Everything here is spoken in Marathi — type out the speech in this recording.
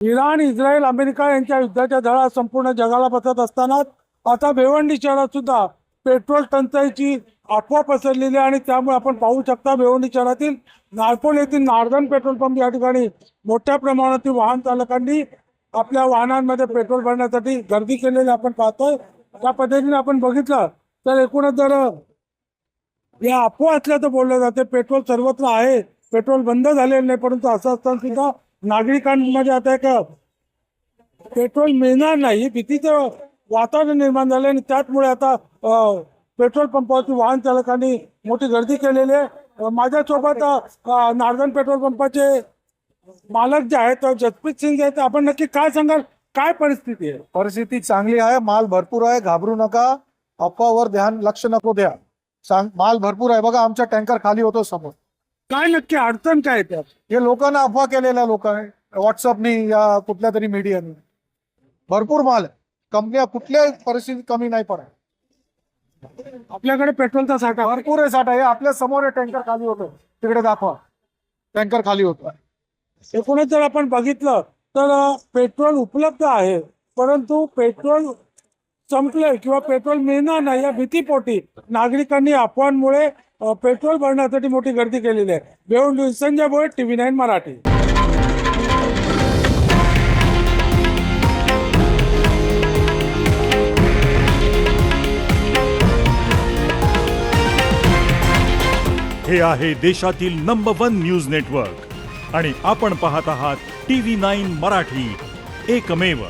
इराण, इस्रायल, अमेरिका यांच्या युद्धाच्या झळा संपूर्ण जगाला बसत असताना आता भिवंडी शहरात सुद्धा पेट्रोल टंचाईची अफवा पसरलेली आहे आणि त्यामुळे आपण पाहू शकता भिवंडी शहरातील नारपोल येथील नार्दन पेट्रोल पंप या ठिकाणी मोठ्या प्रमाणातील वाहन चालकांनी आपल्या वाहनांमध्ये पेट्रोल भरण्यासाठी गर्दी केलेली आपण पाहतोय। त्या पद्धतीने आपण बघितलं तर एकूणच जर या अफवा असल्याचं बोललं जाते, पेट्रोल सर्वत्र आहे, पेट्रोल बंद झालेलं नाही, परंतु असं असताना सुद्धा नागरिकांमध्ये आता एक पेट्रोल मिळणार नाही भीतीचं वातावरण निर्माण झाले आणि त्याचमुळे आता पेट्रोल पंपावरती वाहन चालकांनी मोठी गर्दी केलेली आहे। माझ्यासोबत नार्दन पेट्रोल पंपाचे मालक जे आहेत जसप्रीत सिंग आहेत, आपण नक्की काय सांगाल, काय परिस्थिती आहे? परिस्थिती चांगली आहे, माल भरपूर आहे, घाबरू नका, अफवावर लक्ष नको द्या, माल भरपूर आहे। बघा आमचा टँकर खाली होतो समोर। काय नक्की अडचण काय त्यात? हे लोकांना अफवा केलेल्या लोक आहे, व्हॉट्सअपनी या कुठल्या तरी मीडियाने। भरपूर माल आहे, कंपन्या कुठल्याही परिस्थितीत कमी नाही पडत। आपल्याकडे पेट्रोलचा साठा भरपूर आहे, साठा आहे। आपल्या समोर टँकर खाली होतं, तिकडे दाखवा, टँकर खाली होतं। एकूणच जर आपण बघितलं तर पेट्रोल उपलब्ध आहे, परंतु पेट्रोल संपले किंवा पेट्रोल मिळणार नाही या भीतीपोटी नागरिकांनी अफवांमुळे पेट्रोल भरण्यासाठी मोठी गर्दी केलेली आहे। भिवंडी, संजय भोये, TV9 मराठी। हे आहे देशातील नंबर 1 न्यूज नेटवर्क आणि आपण पाहत आहात TV9 मराठी, एकमेव।